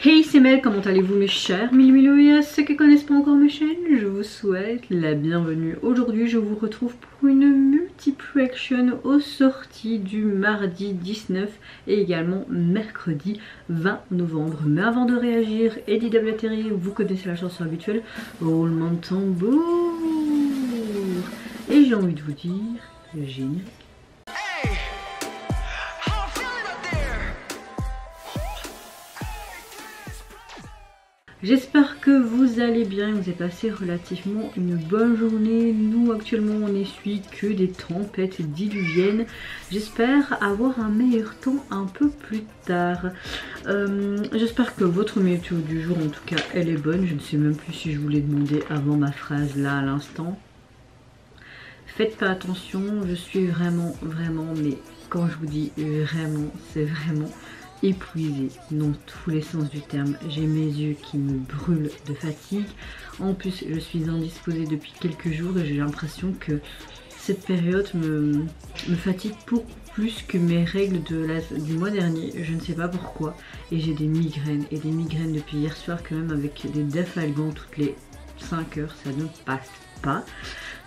Hey c'est Mel, comment allez-vous mes chers Mille et à ceux qui ne connaissent pas encore ma chaîne, je vous souhaite la bienvenue. Aujourd'hui je vous retrouve pour une multiple reaction aux sorties du mardi 19 et également mercredi 20 novembre. Mais avant de réagir, Eddie Terry, vous connaissez la chanson habituelle, roulement de tambour. Et j'ai envie de vous dire, générique. J'espère que vous allez bien, vous avez passé relativement une bonne journée. Nous actuellement on n'essuie que des tempêtes diluviennes. J'espère avoir un meilleur temps un peu plus tard. J'espère que votre météo du jour en tout cas elle est bonne. Je ne sais même plus si je vous l'ai demandé avant ma phrase là à l'instant. Faites pas attention, je suis vraiment, mais quand je vous dis vraiment, c'est vraiment épuisée dans tous les sens du terme. J'ai mes yeux qui me brûlent de fatigue. En plus, je suis indisposée depuis quelques jours et j'ai l'impression que cette période me fatigue pour plus que mes règles du mois dernier. Je ne sais pas pourquoi. Et j'ai des migraines. Et des migraines depuis hier soir quand même avec des défalgants toutes les 5 heures. Ça ne passe pas.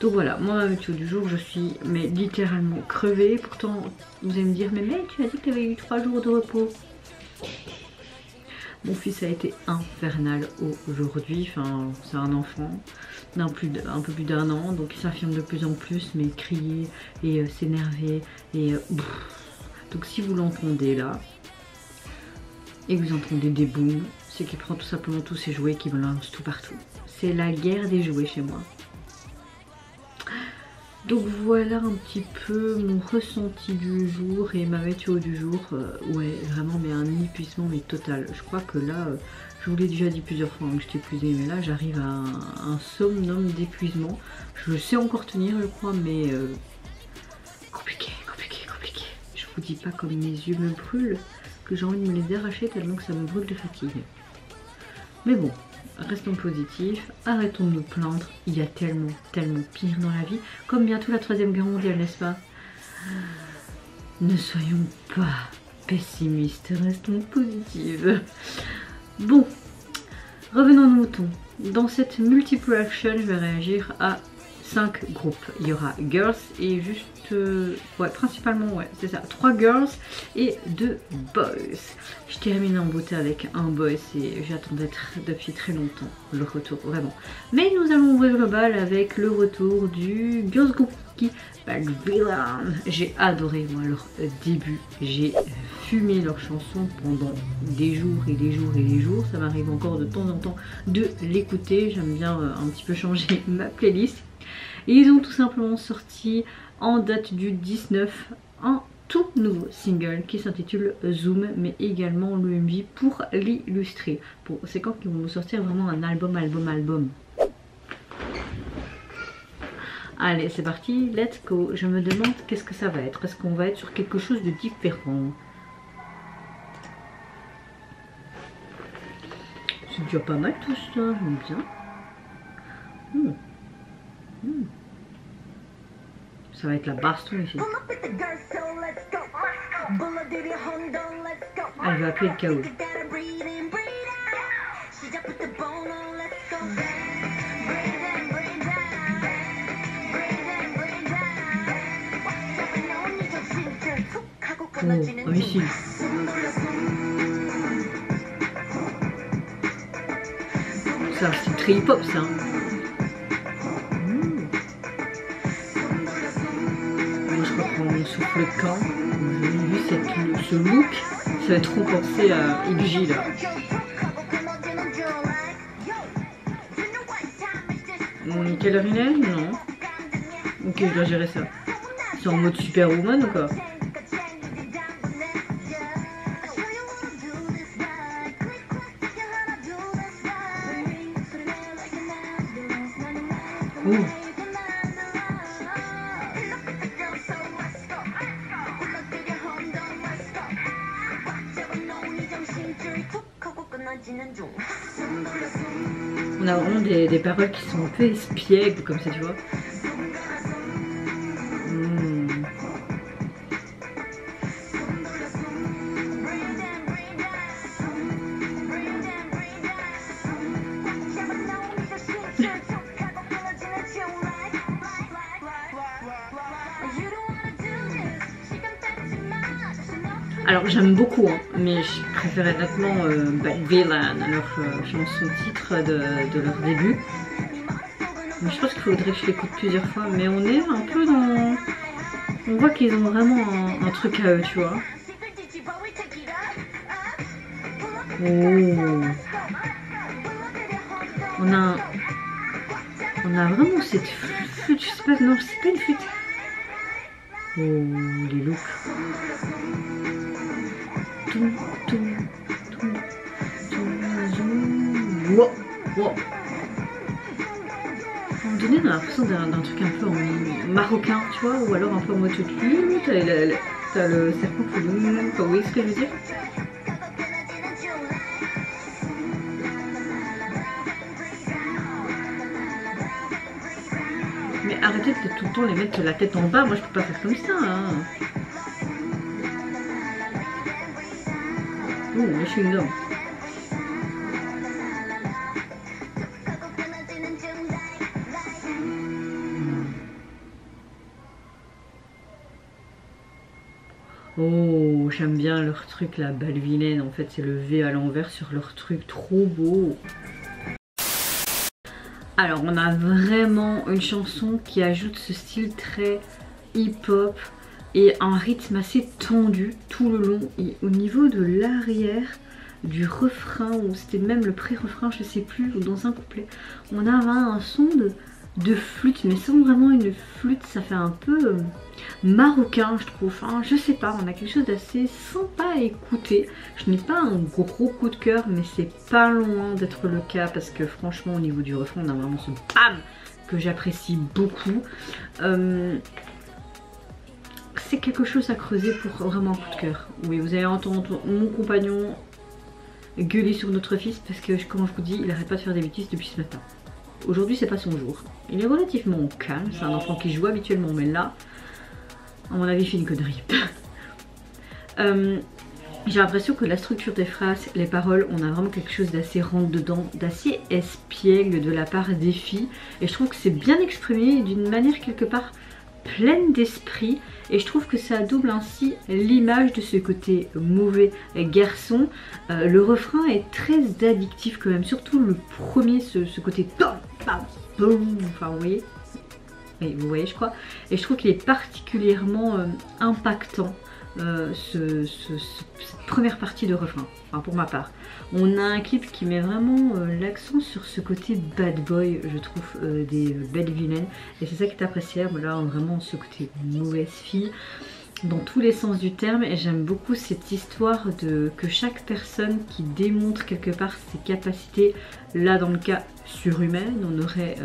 Donc voilà, moi ma météo du jour, je suis mais littéralement crevée. Pourtant, vous allez me dire, mais tu as dit que tu avais eu 3 jours de repos. Mon fils a été infernal aujourd'hui, enfin c'est un enfant d'un un peu plus d'un an, donc il s'affirme de plus en plus, mais crier et s'énerver et donc si vous l'entendez là et que vous entendez des booms, c'est qu'il prend tout simplement tous ses jouets qui me lancent tout partout. C'est la guerre des jouets chez moi. Donc voilà un petit peu mon ressenti du jour et ma météo du jour. Ouais, vraiment mais un épuisement mais total. Je crois que là, je vous l'ai déjà dit plusieurs fois que j'étais épuisée, mais là j'arrive à un somnum d'épuisement. Je sais encore tenir je crois, mais compliqué. Je vous dis pas comme mes yeux me brûlent que j'ai envie de me les arracher tellement que ça me brûle de fatigue. Mais bon, restons positifs, arrêtons de nous plaindre, il y a tellement pire dans la vie, comme bientôt la 3e guerre mondiale, n'est-ce pas? Ne soyons pas pessimistes, restons positives. Bon, revenons à nos moutons. Dans cette multiple action, je vais réagir à 5 groupes. Il y aura girls et juste, ouais, principalement, ouais, c'est ça, 3 girls et 2 boys. Je termine en beauté avec un boys et j'attendais depuis très longtemps le retour, vraiment. Mais nous allons ouvrir le bal avec le retour du girls group qui Villain. J'ai adoré moi leur début, j'ai fumé leurs chansons pendant des jours et des jours et des jours. Ça m'arrive encore de temps en temps de l'écouter, j'aime bien un petit peu changer ma playlist. Et ils ont tout simplement sorti en date du 19 un tout nouveau single qui s'intitule Zoom, mais également l'OMV pour l'illustrer. Bon, c'est quand qu'ils vont nous sortir vraiment un album. Allez, c'est parti, let's go. Je me demande qu'est-ce que ça va être. Est-ce qu'on va être sur quelque chose de différent? C'est déjà pas mal tout ça, j'aime bien. Ça va être la baston ici. Elle va appeler le chaos. Oh, ici. Ça, c'est très hip-hop ça. On souffle de camp. J'ai vu ce look, ça va trop penser à XJ là. Quelle heure il est? Non. Ok, je dois gérer ça. C'est en mode Superwoman ou quoi? Ouh. On a vraiment des paroles qui sont un peu espiègles comme ça, tu vois. Alors j'aime beaucoup, hein, mais je préférais nettement Bad Villain, leur chanson titre de leur début. Mais je pense qu'il faudrait que je l'écoute plusieurs fois, mais on est un peu dans... On voit qu'ils ont vraiment un truc à eux, tu vois. Oh. On a vraiment cette flûte, je sais pas, non, c'est pas une flûte. Oh, les looks. Wow, wow. À un moment donné, on a l'impression d'un truc un peu en marocain, tu vois, ou alors un peu en mode tutu. T'as le serpent qui loue, vous voyez ce que je veux dire? Mais arrêtez de tout le temps les mettre la tête en bas, moi je peux pas faire comme ça. Hein. Oh, je suis une dame. Oh, j'aime bien leur truc, la balle vilaine. En fait, c'est le V à l'envers sur leur truc, trop beau. Alors, on a vraiment une chanson qui ajoute ce style très hip-hop et un rythme assez tendu tout le long. Et au niveau de l'arrière, du refrain, ou c'était même le pré-refrain, je sais plus, ou dans un couplet, on a un son de flûte, mais sans vraiment une flûte, ça fait un peu marocain, je trouve. Enfin, je sais pas, on a quelque chose d'assez sympa à écouter. Je n'ai pas un gros coup de cœur, mais c'est pas loin d'être le cas parce que franchement, au niveau du refrain, on a vraiment ce BAM que j'apprécie beaucoup. C'est quelque chose à creuser pour vraiment un coup de cœur. Oui, vous allez entendre mon compagnon gueuler sur notre fils parce que, comme je vous dis, il arrête pas de faire des bêtises depuis ce matin. Aujourd'hui, c'est pas son jour. Il est relativement calme, c'est un enfant qui joue habituellement, mais là, à mon avis, il fait une connerie. J'ai l'impression que la structure des phrases, les paroles, on a vraiment quelque chose d'assez rentre-dedans, d'assez espiègle de la part des filles. Et je trouve que c'est bien exprimé d'une manière quelque part pleine d'esprit. Et je trouve que ça double ainsi l'image de ce côté mauvais garçon. Le refrain est très addictif quand même, surtout le premier, ce côté bam, bam, boum, enfin vous voyez. Oui, vous voyez je crois. Et je trouve qu'il est particulièrement impactant cette première partie de refrain, enfin pour ma part. On a un clip qui met vraiment l'accent sur ce côté bad boy, je trouve, des belles vilaines. Et c'est ça qui est appréciable, là vraiment ce côté mauvaise fille dans tous les sens du terme. Et j'aime beaucoup cette histoire de que chaque personne qui démontre quelque part ses capacités, là dans le cas surhumaines, on aurait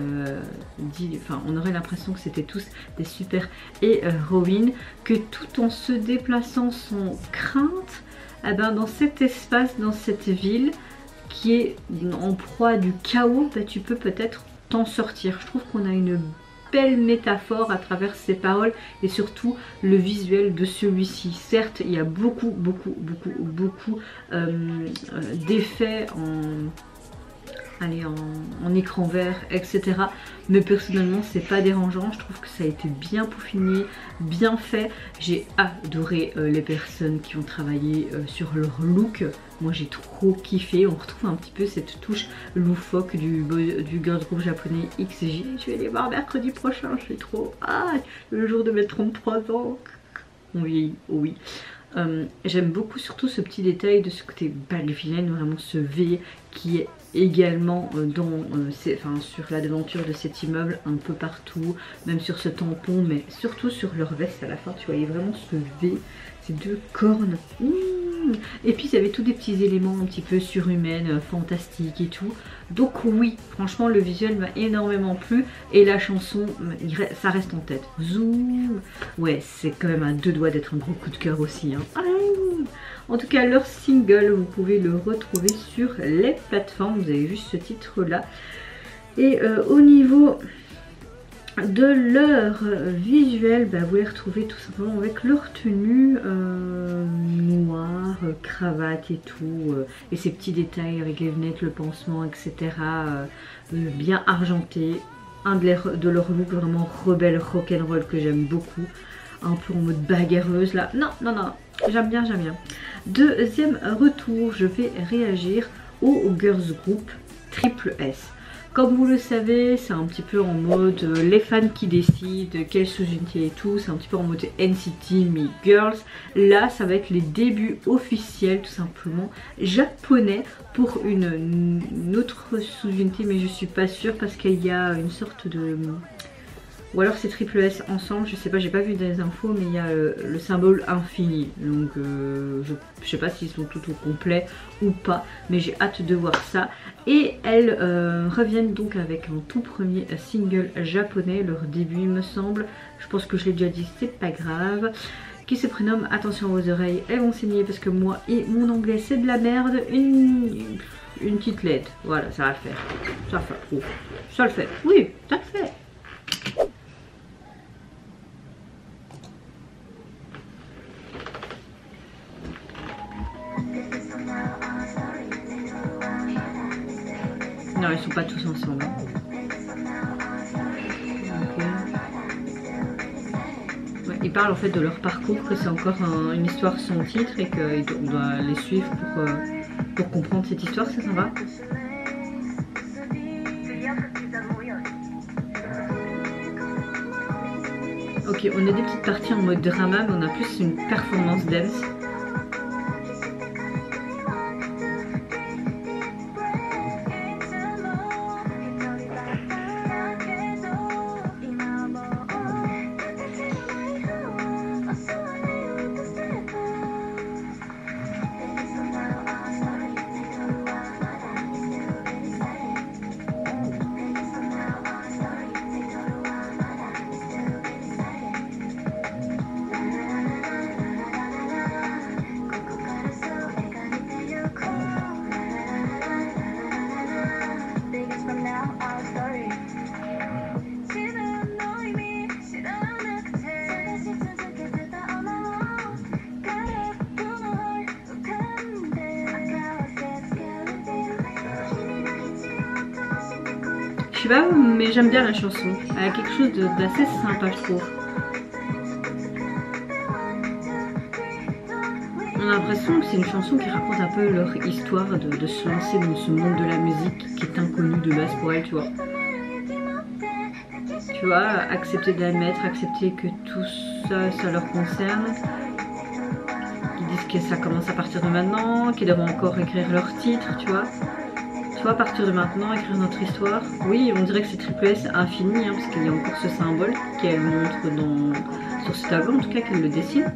on aurait l'impression que c'était tous des super héroïnes, que tout en se déplaçant sans crainte, eh ben, dans cet espace, dans cette ville qui est en proie du chaos, ben, tu peux peut-être t'en sortir. Je trouve qu'on a une belle métaphore à travers ces paroles et surtout le visuel de celui-ci. Certes, il y a beaucoup d'effets en écran vert, etc. Mais personnellement, c'est pas dérangeant. Je trouve que ça a été bien peaufiné, bien fait. J'ai adoré les personnes qui ont travaillé sur leur look. Moi, j'ai trop kiffé. On retrouve un petit peu cette touche loufoque du girl group japonais XJ. Je vais les voir mercredi prochain. Je suis trop hâte. Le jour de mes 33 ans. Oui, oui. J'aime beaucoup surtout ce petit détail de ce côté balle vilaine, vraiment ce V qui est également sur la devanture de cet immeuble, un peu partout, même sur ce tampon, mais surtout sur leur veste à la fin, tu voyais vraiment ce V, ces deux cornes. Et puis il y avait tous des petits éléments un petit peu surhumains, fantastiques et tout. Donc oui, franchement le visuel m'a énormément plu et la chanson, ça reste en tête. Zoom. Ouais, c'est quand même à deux doigts d'être un gros coup de cœur aussi. Hein. En tout cas, leur single, vous pouvez le retrouver sur les plateformes. Vous avez juste ce titre-là. Et au niveau de leur visuel, bah, vous les retrouvez tout simplement avec leur tenue noire, cravate et tout, et ces petits détails avec les lunettes, le pansement, etc. Bien argenté. Un de leur look vraiment rebelle rock'n'roll que j'aime beaucoup. Un peu en mode bagarreuse là. Non, non, non. J'aime bien, j'aime bien. Deuxième retour, je vais réagir au Girls Group Triple S. Comme vous le savez, c'est un petit peu en mode les fans qui décident quelle sous-unité et tout. C'est un petit peu en mode NCT mais Girls. Là, ça va être les débuts officiels tout simplement japonais pour une autre sous-unité. Mais je suis pas sûre parce qu'il y a une sorte de... Ou alors c'est triple S ensemble, je sais pas, j'ai pas vu des infos, mais il y a le symbole infini. Donc je sais pas s'ils sont tout au complet ou pas, mais j'ai hâte de voir ça. Et elles reviennent donc avec un tout premier single japonais, leur début il me semble. Je pense que je l'ai déjà dit, c'est pas grave. Qui se prénomme, attention aux oreilles, elles vont saigner parce que moi et mon anglais c'est de la merde. Une petite lettre, voilà, ça va le faire. Ça va le faire, oh, ça le fait, oui, ça le fait. Non, ils sont pas tous ensemble. Okay. Ouais, ils parlent en fait de leur parcours, que c'est encore une histoire sans titre et qu'on doit les suivre pour comprendre cette histoire, ça va. Ok, on a des petites parties en mode drama, mais on a plus une performance dance. Je sais pas, mais j'aime bien la chanson. Elle a quelque chose d'assez sympa, je trouve. On a l'impression que c'est une chanson qui raconte un peu leur histoire de se lancer dans ce monde de la musique qui est inconnu de base pour elle, tu vois. Tu vois, accepter d'admettre, accepter que tout ça, ça leur concerne. Ils disent que ça commence à partir de maintenant, qu'ils devront encore écrire leur titre, tu vois. Tu vois, à partir de maintenant, écrire notre histoire. Oui, on dirait que c'est triple S infini, hein, parce qu'il y a encore ce symbole qu'elle montre sur ce tableau, en tout cas qu'elle le dessine.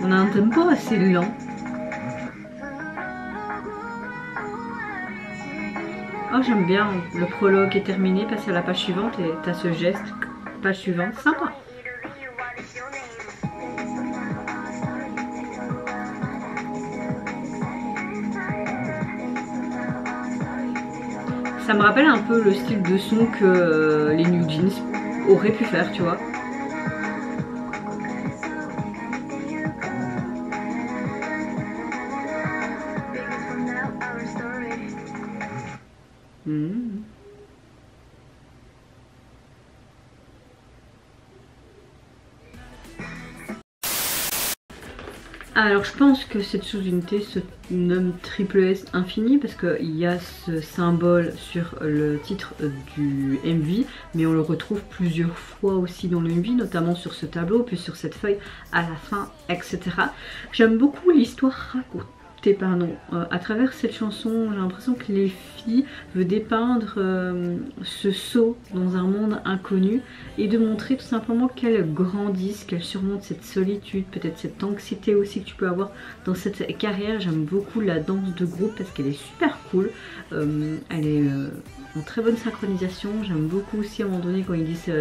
On a un tempo assez lent. Oh, j'aime bien, le prologue est terminé, passe à la page suivante et t'as ce geste. Page suivante, sympa. Ça me rappelle un peu le style de son que les New Jeans auraient pu faire, tu vois. Alors je pense que cette sous-unité se nomme Triple S Infini parce qu'il y a ce symbole sur le titre du MV, mais on le retrouve plusieurs fois aussi dans le MV, notamment sur ce tableau, puis sur cette feuille à la fin, etc. J'aime beaucoup l'histoire racontée. À travers cette chanson, j'ai l'impression que les filles veulent dépeindre ce saut dans un monde inconnu et de montrer tout simplement qu'elles grandissent, qu'elles surmontent cette solitude, peut-être cette anxiété aussi que tu peux avoir dans cette carrière. J'aime beaucoup la danse de groupe parce qu'elle est super cool, elle est en très bonne synchronisation. J'aime beaucoup aussi à un moment donné quand ils disent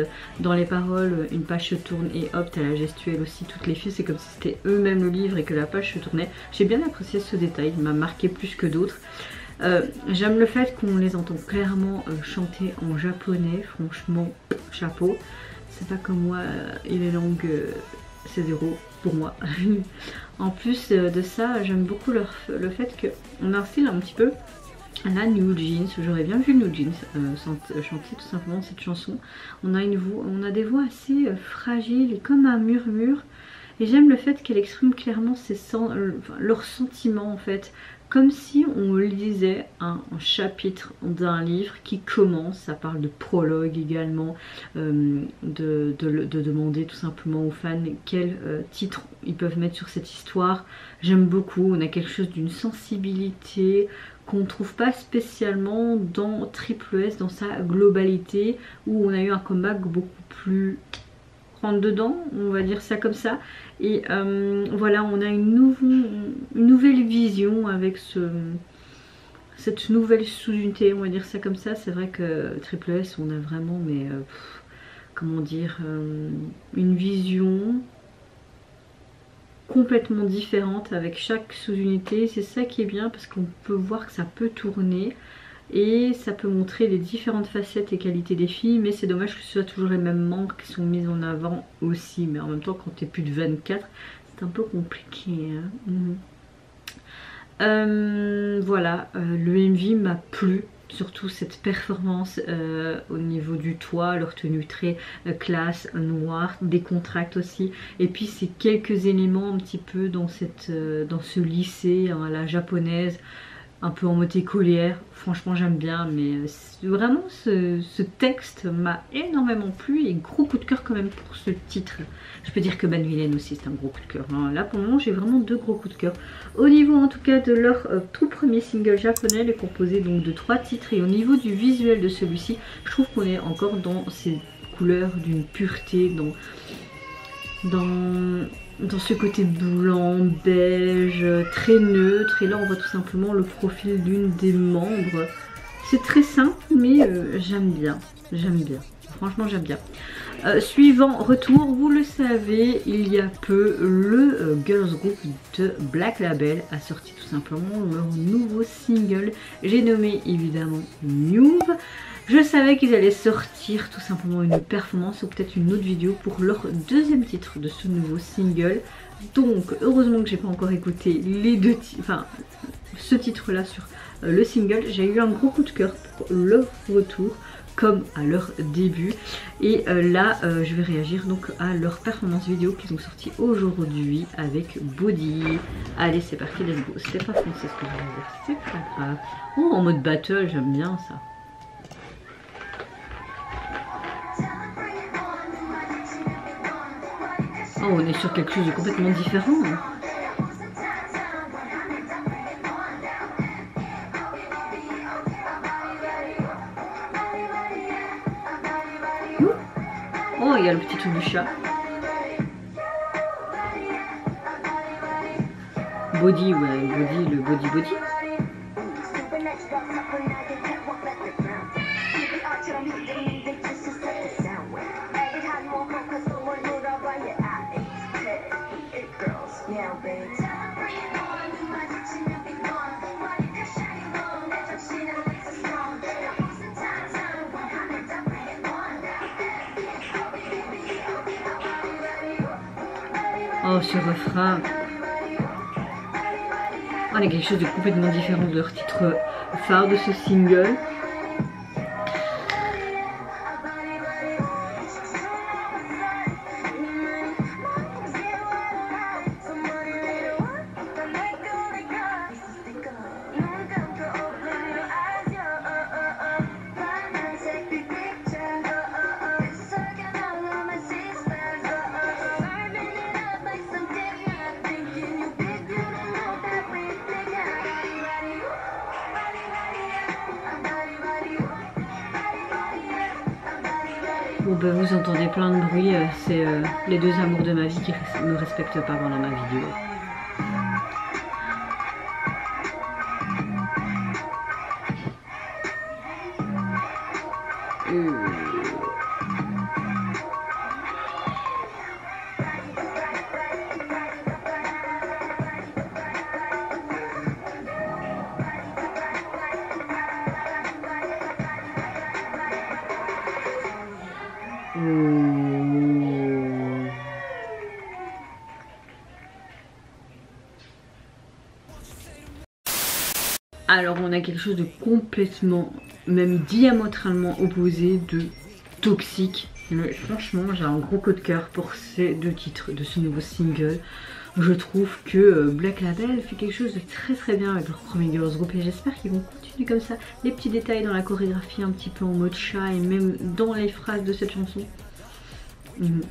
dans les paroles une page se tourne et hop t'as la gestuelle aussi, toutes les filles c'est comme si c'était eux-mêmes le livre et que la page se tournait. J'ai bien apprécié ce détail, il m'a marqué plus que d'autres. J'aime le fait qu'on les entend clairement chanter en japonais, franchement chapeau. C'est pas comme moi et les langues c'est zéro pour moi. En plus de ça, j'aime beaucoup le fait qu'on a un style un petit peu La New Jeans, j'aurais bien vu New Jeans chanter tout simplement cette chanson. On a des voix assez fragiles et comme un murmure. Et j'aime le fait qu'elle exprime clairement leurs sentiments en fait. Comme si on lisait un chapitre d'un livre qui commence, ça parle de prologue également, de demander tout simplement aux fans quel titre ils peuvent mettre sur cette histoire. J'aime beaucoup, on a quelque chose d'une sensibilité qu'on ne trouve pas spécialement dans Triple S dans sa globalité, où on a eu un comeback beaucoup plus rentre dedans, on va dire ça comme ça. Et voilà, on a une nouvelle vision avec cette nouvelle sous-unité, on va dire ça comme ça. C'est vrai que Triple S, on a vraiment, mais comment dire, une vision complètement différente avec chaque sous-unité. C'est ça qui est bien parce qu'on peut voir que ça peut tourner et ça peut montrer les différentes facettes et qualités des filles, mais c'est dommage que ce soit toujours les mêmes membres qui sont mis en avant aussi. Mais en même temps, quand t'es plus de 24, c'est un peu compliqué, hein. Voilà, le MV m'a plu, surtout cette performance au niveau du toit, leur tenue très classe, noire, décontracte aussi, et puis ces quelques éléments un petit peu dans ce lycée hein, à la japonaise, un peu en mode écolière. Franchement j'aime bien, mais vraiment ce texte m'a énormément plu et gros coup de cœur quand même pour ce titre. Je peux dire que Bad Villain aussi c'est un gros coup de cœur. Là pour le moment j'ai vraiment 2 gros coups de cœur. Au niveau en tout cas de leur tout premier single japonais, il est composé donc de 3 titres, et au niveau du visuel de celui-ci, je trouve qu'on est encore dans ces couleurs d'une pureté, dans ce côté blanc, beige, très neutre. Et là on voit tout simplement le profil d'une des membres. C'est très simple mais j'aime bien, franchement j'aime bien. Suivant retour, vous le savez, il y a peu, le girls group de Black Label a sorti tout simplement leur nouveau single. J'ai nommé évidemment Move. Je savais qu'ils allaient sortir tout simplement une performance ou peut-être une autre vidéo pour leur deuxième titre de ce nouveau single. Donc heureusement que j'ai pas encore écouté les deux enfin ce titre là sur le single. J'ai eu un gros coup de cœur pour leur retour comme à leur début, et là je vais réagir donc à leur performance vidéo qu'ils ont sorti aujourd'hui avec Body. Allez c'est parti, let's go. C'était pas français ce que je voulais dire, c'est pas grave. Oh, en mode battle, j'aime bien ça. Oh, on est sur quelque chose de complètement différent, hein. Oh, il y a le petit truc du chat. Body, ouais, Body, le body. Oh, ce refrain. On a quelque chose de complètement différent de leur titre phare de ce single. Bon bah vous entendez plein de bruit, c'est les deux amours de ma vie qui ne me respectent pas pendant ma vidéo. Alors on a quelque chose de complètement, même diamétralement opposé de Toxic. Mais franchement j'ai un gros coup de cœur pour ces deux titres de ce nouveau single. Je trouve que Black Label fait quelque chose de très bien avec leur premier girls group et j'espère qu'ils vont continuer comme ça. Les petits détails dans la chorégraphie un petit peu en mode chat et même dans les phrases de cette chanson.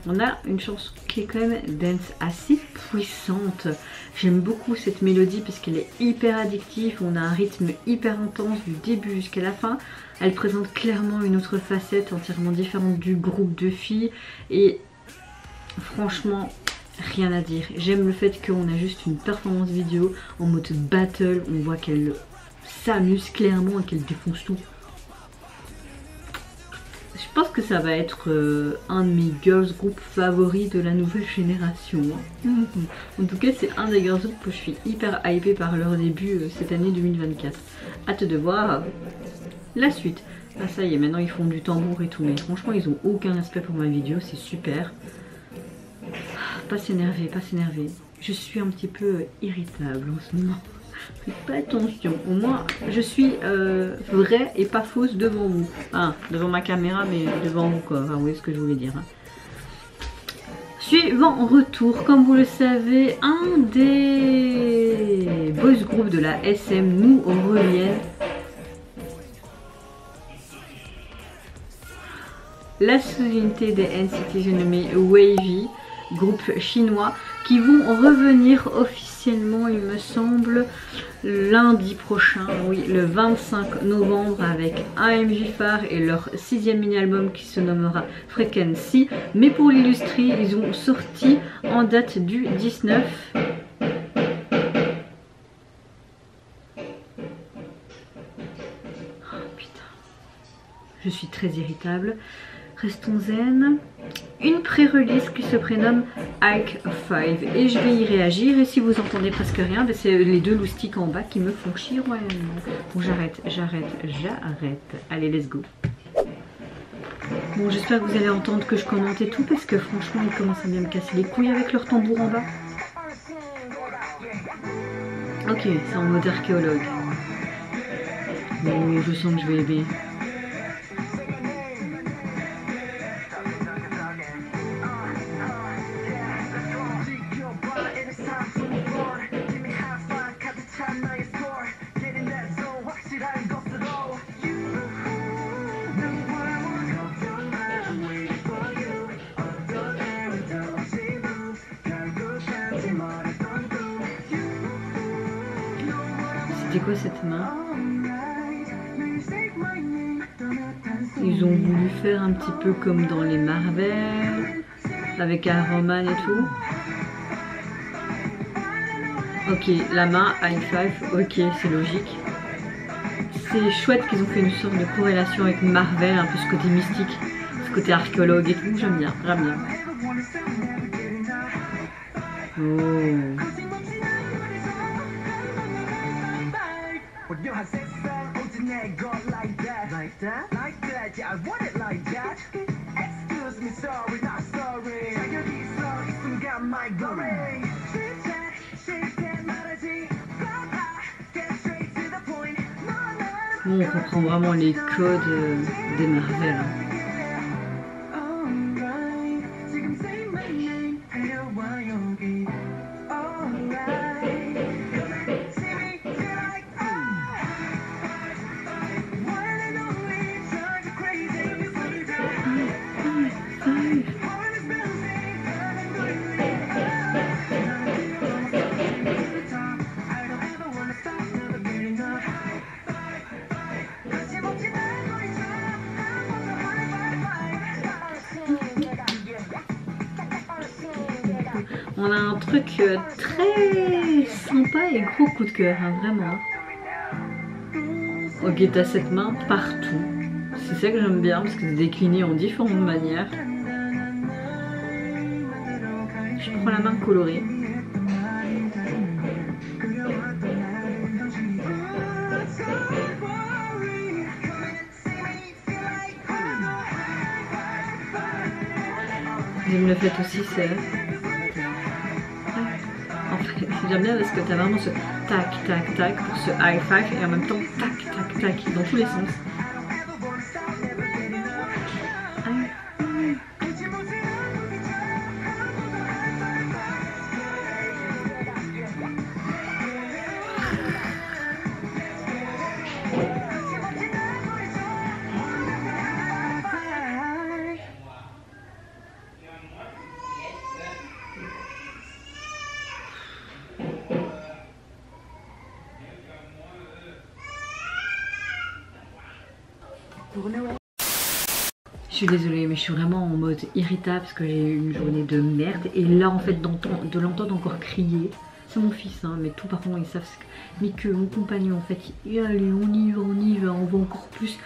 On a une chanson qui est quand même dance assez puissante. J'aime beaucoup cette mélodie parce qu'elle est hyper addictive. On a un rythme hyper intense du début jusqu'à la fin. Elle présente clairement une autre facette entièrement différente du groupe de filles. Et franchement, rien à dire. J'aime le fait qu'on a juste une performance vidéo en mode battle. On voit qu'elle s'amuse clairement et qu'elle défonce tout. Je pense que ça va être un de mes girls group favoris de la nouvelle génération. En tout cas, c'est un des girls group que je suis hyper hypée par leur début cette année 2024. Hâte de voir la suite. Ah ça y est, maintenant ils font du tambour et tout, mais franchement ils ont aucun respect pour ma vidéo, c'est super. Pas s'énerver, pas s'énerver. Je suis un petit peu irritable en ce moment. Faites pas attention, au moins je suis vraie et pas fausse devant vous. Ah, devant ma caméra mais devant vous quoi, enfin, vous voyez ce que je voulais dire. Hein. Suivant retour, comme vous le savez, un des boys group de la SM nous reviennent. La sous-unité des NCT, j'ai nommé Wavy, groupe chinois, qui vont revenir officiellement, il me semble, lundi prochain, oui, le 25 novembre, avec AMG phare et leur 6e mini-album qui se nommera Frequency. Mais pour l'illustrer, ils ont sorti en date du 19. Oh putain, je suis très irritable. Restons zen. Une pré-release qui se prénomme Ike 5 et je vais y réagir et si vous entendez presque rien, c'est les deux loustiques en bas qui me font chier royalement. Bon j'arrête. Allez let's go. Bon j'espère que vous allez entendre que je commente et tout parce que franchement ils commencent à bien me casser les couilles avec leur tambour en bas. Ok, c'est en mode archéologue. Bon je sens que je vais aimer. C'était quoi cette main? Ils ont voulu faire un petit peu comme dans les Marvel, avec Iron Man et tout. Ok, la main, high five, ok, c'est logique. C'est chouette qu'ils ont fait une sorte de corrélation avec Marvel, un peu ce côté mystique, ce côté archéologue et tout, j'aime bien, j'aime bien. Oh. Bon, on comprend vraiment les codes des Marvel. Hein. On a un truc très sympa et gros coup de cœur, hein, vraiment. Ok, t'as cette main partout. C'est ça que j'aime bien parce que c'est décliné en différentes manières. Je prends la main colorée. J'aime le fait aussi, c'est... trouve bien parce que t'as vraiment ce tac tac tac pour ce high five et en même temps tac tac tac dans tous les sens. Je suis désolée mais je suis vraiment en mode irritable parce que j'ai eu une journée de merde et là en fait de l'entendre encore crier, c'est mon fils hein, mais tous parents ils savent mais que mon compagnon en fait allez on y va, on va encore plus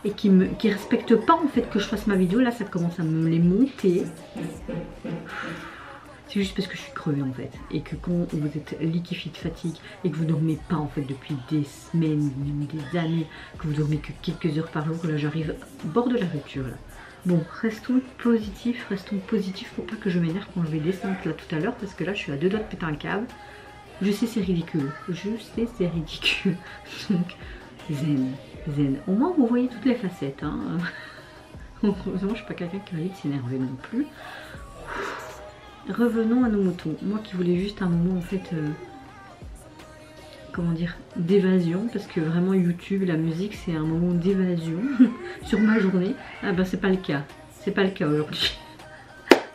et qui respecte pas en fait que je fasse ma vidéo, là ça commence à me les monter. C'est juste parce que je suis crevée en fait et que quand vous êtes liquéfié de fatigue et que vous dormez pas en fait depuis des semaines, des années, que vous dormez que quelques heures par jour, là j'arrive au bord de la rupture là. Bon, restons positifs pour pas que je m'énerve quand je vais descendre là tout à l'heure parce que là je suis à deux doigts de péter un câble. Je sais c'est ridicule, donc zen. Au moins vous voyez toutes les facettes hein. Heureusement je suis pas quelqu'un qui va vite s'énerver non plus. Revenons à nos moutons. Moi qui voulais juste un moment en fait, comment dire, d'évasion. Parce que vraiment YouTube, la musique c'est un moment d'évasion sur ma journée. Ah ben c'est pas le cas. C'est pas le cas aujourd'hui.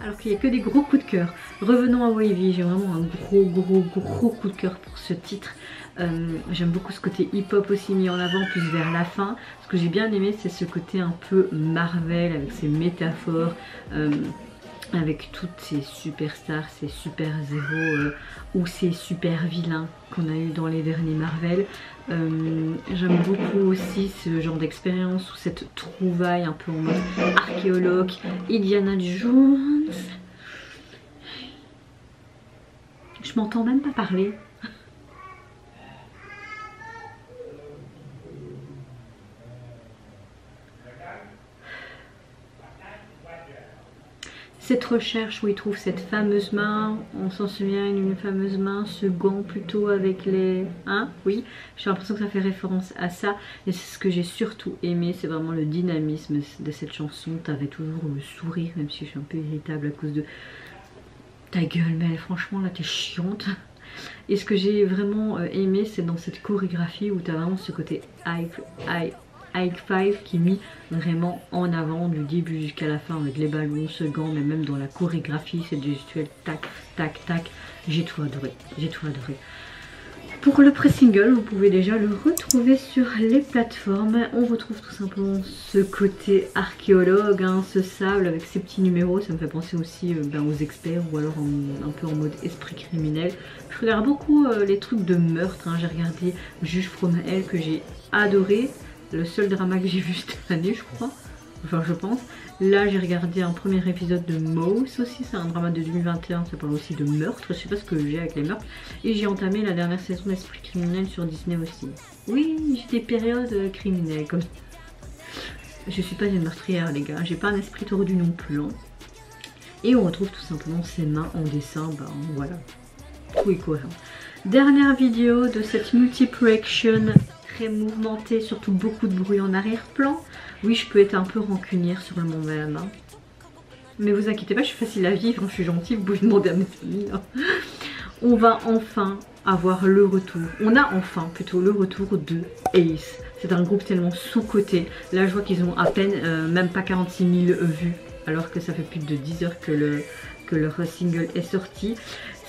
Alors qu'il n'y a que des gros coups de cœur. Revenons à Wavy. J'ai vraiment un gros coup de cœur pour ce titre. J'aime beaucoup ce côté hip-hop aussi mis en avant plus vers la fin. Ce que j'ai bien aimé c'est ce côté un peu Marvel avec ses métaphores. Avec toutes ces superstars, ces super-héros ou ces super-vilains qu'on a eu dans les derniers Marvel. J'aime beaucoup aussi ce genre d'expérience ou cette trouvaille un peu en mode archéologue. Indiana Jones. Je m'entends même pas parler. Cette recherche où il trouve cette fameuse main, on s'en souvient, une fameuse main, ce gant plutôt avec les... Hein, oui, j'ai l'impression que ça fait référence à ça. Et c'est ce que j'ai surtout aimé, c'est vraiment le dynamisme de cette chanson. T'avais toujours le sourire, même si je suis un peu irritable à cause de... Ta gueule, mais franchement là t'es chiante. Et ce que j'ai vraiment aimé, c'est dans cette chorégraphie où t'as vraiment ce côté high five qui est mis vraiment en avant du début jusqu'à la fin avec les ballons, ce gant, mais même dans la chorégraphie, cette gestuelle tac tac tac, j'ai tout adoré, Pour le pré-single, vous pouvez déjà le retrouver sur les plateformes. On retrouve tout simplement ce côté archéologue, hein, ce sable avec ses petits numéros. Ça me fait penser aussi aux experts ou alors un peu en mode esprit criminel. Je regarde beaucoup les trucs de meurtre. Hein. J'ai regardé Juge from Hell que j'ai adoré. Le seul drama que j'ai vu cette année, je crois. Enfin, je pense. Là, j'ai regardé un premier épisode de Mouse aussi. C'est un drama de 2021. Ça parle aussi de meurtre. Je sais pas ce que j'ai avec les meurtres. Et j'ai entamé la dernière saison d'Esprit criminel sur Disney aussi. Oui, j'ai des périodes criminelles. Comme... Je suis pas une meurtrière, les gars. J'ai pas un esprit tordu non plus. Hein. Et on retrouve tout simplement ses mains en dessin. Ben voilà. Tout est cohérent. Dernière vidéo de cette multiplication très mouvementée, surtout beaucoup de bruit en arrière-plan. Oui, je peux être un peu rancunière sur le moi-même. Hein. Mais vous inquiétez pas, je suis facile à vivre, je suis gentille, vous pouvez demander à mes amis. Hein. On va enfin avoir le retour. On a enfin plutôt le retour de Ace. C'est un groupe tellement sous-coté. Là, je vois qu'ils ont à peine, même pas 46 000 vues. Alors que ça fait plus de 10 heures que leur single est sorti.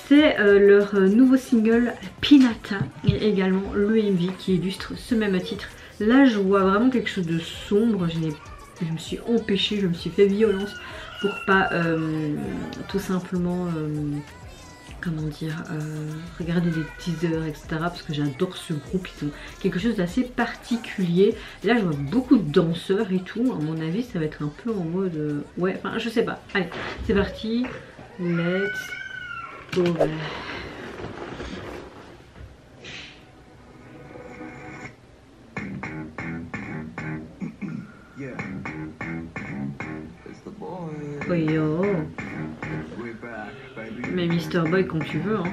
C'est leur nouveau single Pinata et également le MV qui illustre ce même titre. Là je vois vraiment quelque chose de sombre, je me suis empêchée, je me suis fait violence pour pas tout simplement, comment dire, regarder des teasers etc. Parce que j'adore ce groupe, ils ont quelque chose d'assez particulier. Là je vois beaucoup de danseurs et tout, à mon avis ça va être un peu en mode, ouais, enfin je sais pas. Allez, c'est parti, let's go. Oh yo. mais Mr. Boy quand tu veux. Hein.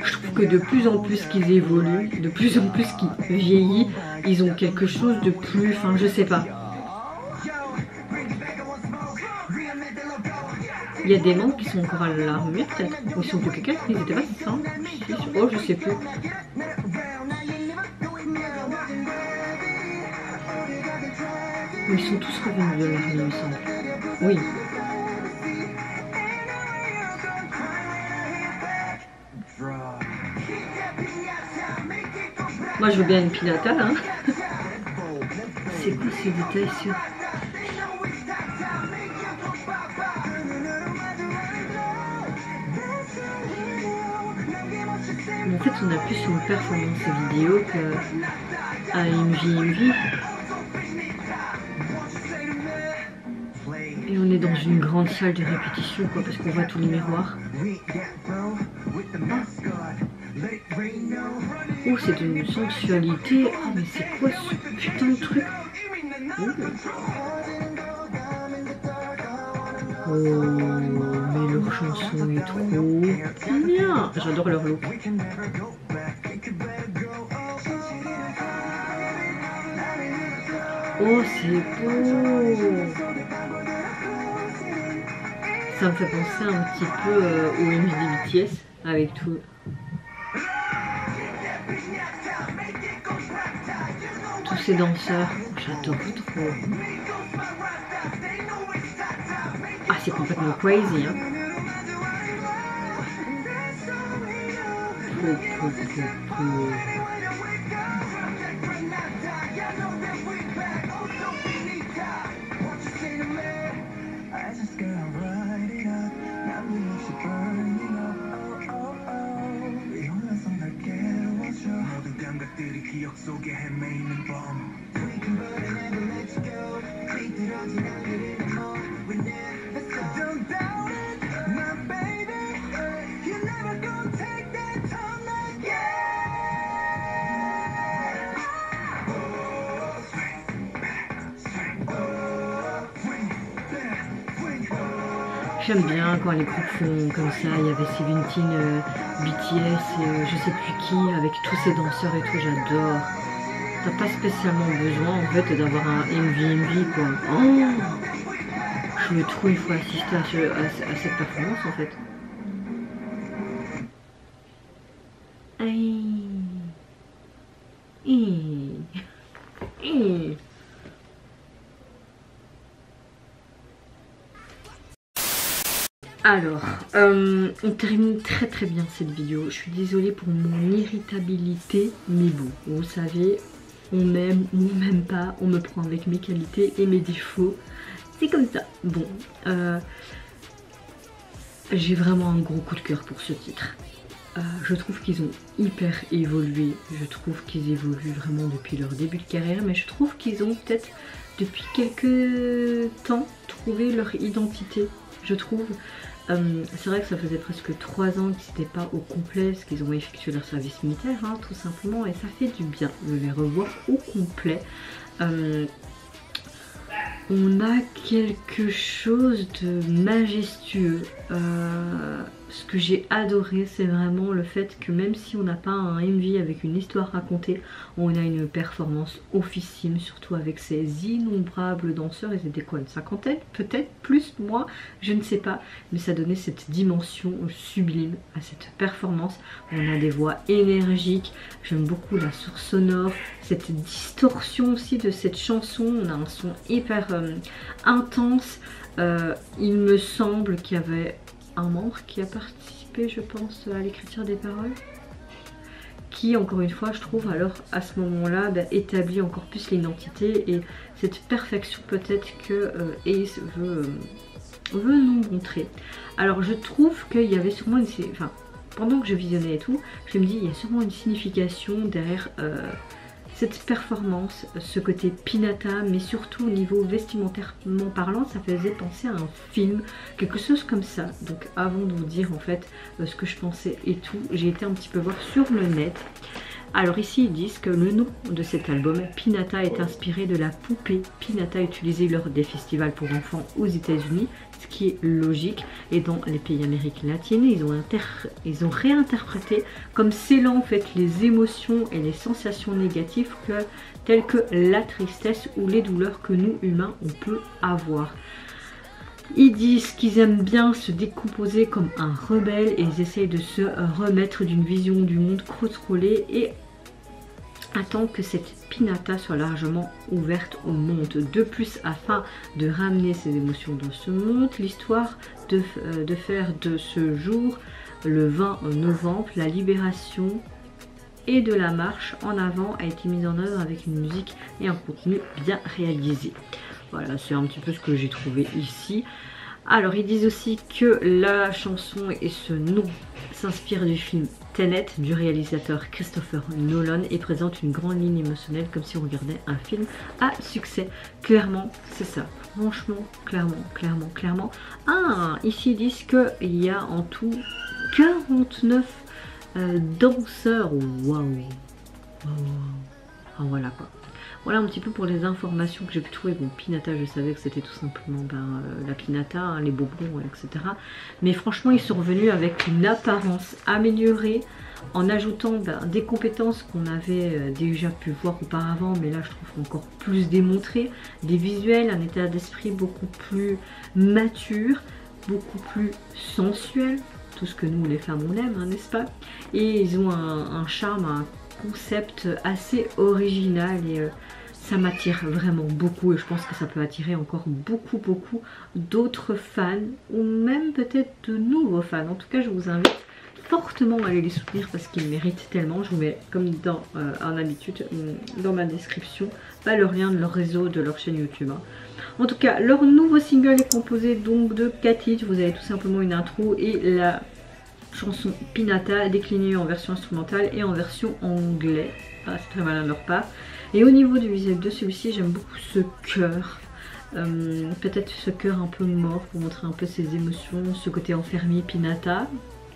Je trouve que de plus en plus qu'ils évoluent, de plus en plus qu'ils vieillissent, ils ont quelque chose de plus, enfin je sais pas. Il y a des membres qui sont encore à l'armée peut-être, ou ils sont plus que 4, ils étaient pas 5, oh je sais plus. Mais ils sont tous revenus de l'armée il me semble. Oui. Moi je veux bien une pinata hein. C'est quoi ces détails sur... En fait on a plus une performance vidéo qu'à MV. Et on est dans une grande salle de répétition quoi, parce qu'on voit tous les miroirs. Oh c'est une sensualité. Oh mais c'est quoi ce putain de truc? Oh mais leur chanson est trop bien. J'adore leur look. Oh c'est beau. Ça me fait penser un petit peu au MV des BTS avec tout. Tous ces danseurs, j'adore trop. Ah c'est complètement crazy hein. J'aime bien quand les groupes font comme ça, il y avait Seventeen, BTS, je sais plus qui, avec tous ces danseurs et tout, j'adore. T'as pas spécialement besoin en fait d'avoir un MV quoi. Oh, je veux trop une fois assister à cette performance en fait. Alors, on termine très très bien cette vidéo. Je suis désolée pour mon irritabilité, mais bon, vous savez, on m'aime ou on m'aime pas, on me prend avec mes qualités et mes défauts. C'est comme ça. Bon, j'ai vraiment un gros coup de cœur pour ce titre. Je trouve qu'ils ont hyper évolué, je trouve qu'ils évoluent vraiment depuis leur début de carrière, mais je trouve qu'ils ont peut-être depuis quelques temps trouvé leur identité, je trouve. C'est vrai que ça faisait presque 3 ans qu'ils n'étaient pas au complet parce qu'ils ont effectué leur service militaire hein, tout simplement, et ça fait du bien de les revoir au complet. On a quelque chose de majestueux. Ce que j'ai adoré, c'est vraiment le fait que même si on n'a pas un MV avec une histoire racontée, on a une performance officime, surtout avec ces innombrables danseurs. Ils étaient quoi, une cinquantaine peut-être, plus, moi je ne sais pas, mais ça donnait cette dimension sublime à cette performance. On a des voix énergiques, j'aime beaucoup la source sonore, cette distorsion aussi de cette chanson. On a un son hyper intense. Il me semble qu'il y avait un membre qui a participé, je pense, à l'écriture des paroles, qui, encore une fois, je trouve, alors à ce moment-là, établit encore plus l'identité et cette perfection peut-être que Ace veut nous montrer. Alors je trouve qu'il y avait sûrement une... Enfin, pendant que je visionnais et tout, je me dis, il y a sûrement une signification derrière cette performance, ce côté pinata, mais surtout au niveau vestimentairement parlant, ça faisait penser à un film, quelque chose comme ça. Donc avant de vous dire en fait ce que je pensais et tout, j'ai été un petit peu voir sur le net. Alors ici ils disent que le nom de cet album, Pinata, est inspiré de la poupée Pinata utilisée lors des festivals pour enfants aux États-Unis, ce qui est logique. Et dans les pays d'Amérique latine, ils ont réinterprété comme scellant en fait les émotions et les sensations négatives telles que la tristesse ou les douleurs que nous humains on peut avoir. Ils disent qu'ils aiment bien se décomposer comme un rebelle et ils essayent de se remettre d'une vision du monde contrôlée et attendent que cette Pinata soit largement ouverte au monde. De plus, afin de ramener ces émotions dans ce monde, l'histoire de faire de ce jour, le 20 novembre, la libération et de la marche en avant a été mise en œuvre avec une musique et un contenu bien réalisé. Voilà, c'est un petit peu ce que j'ai trouvé ici. Alors, ils disent aussi que la chanson et ce nom s'inspirent du film Tenet du réalisateur Christopher Nolan et présente une grande ligne émotionnelle comme si on regardait un film à succès. Clairement, c'est ça. Franchement, clairement. Ah, ici ils disent qu'il y a en tout 49 danseurs. Waouh. Ah, voilà quoi. Voilà un petit peu pour les informations que j'ai pu trouver. Bon, Pinata, je savais que c'était tout simplement la Pinata, hein, les bonbons, etc. Mais franchement, ils sont revenus avec une apparence améliorée en ajoutant des compétences qu'on avait déjà pu voir auparavant, mais là je trouve encore plus démontré, des visuels, un état d'esprit beaucoup plus mature, beaucoup plus sensuel, tout ce que nous les femmes on aime, hein, n'est-ce pas? Et ils ont un charme, un concept assez original et ça m'attire vraiment beaucoup et je pense que ça peut attirer encore beaucoup d'autres fans ou même peut-être de nouveaux fans. En tout cas, je vous invite fortement à aller les soutenir parce qu'ils méritent tellement. Je vous mets comme en habitude dans ma description le lien de leur réseau, de leur chaîne YouTube. Hein. En tout cas, leur nouveau single est composé donc de 4 titres. Vous avez tout simplement une intro et la chanson Pinata déclinée en version instrumentale et en version anglais. Ah, c'est très malin de leur part. Et au niveau du visuel de celui-ci, j'aime beaucoup ce cœur. Peut-être ce cœur un peu mort pour montrer un peu ses émotions, ce côté enfermé Pinata,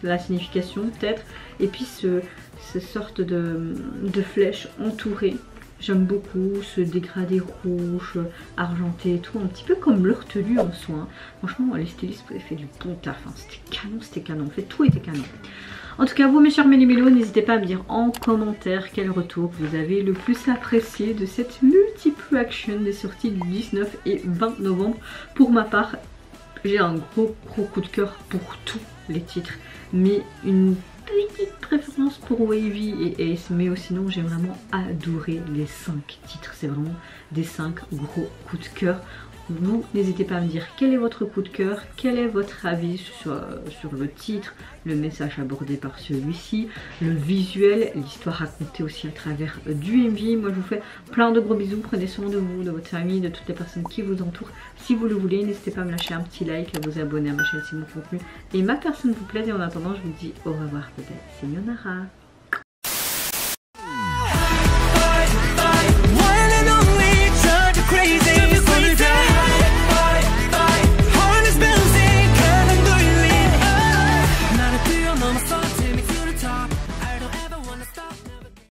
la signification peut-être. Et puis ce sorte de flèche entourée. J'aime beaucoup ce dégradé rouge, argenté et tout, un petit peu comme leur tenue en soi. Franchement, les stylistes vous avez fait du bon taf. Hein. C'était canon. En fait, tout était canon. En tout cas, vous mes chers méli-mélos, n'hésitez pas à me dire en commentaire quel retour vous avez le plus apprécié de cette multiple action des sorties du 19 et 20 novembre. Pour ma part, j'ai un gros coup de cœur pour tous les titres, mais une petite préférence pour Wavy et Ace, mais sinon j'ai vraiment adoré les 5 titres, c'est vraiment des 5 gros coups de cœur. Vous n'hésitez pas à me dire quel est votre coup de cœur, quel est votre avis sur le titre, le message abordé par celui-ci, le visuel, l'histoire racontée aussi à travers du MV. Moi je vous fais plein de gros bisous, prenez soin de vous, de votre famille, de toutes les personnes qui vous entourent. Si vous le voulez, n'hésitez pas à me lâcher un petit like, à vous abonner à ma chaîne si mon contenu et ma personne vous plaît. Et en attendant, je vous dis au revoir, peut-être, c'est Sayonara.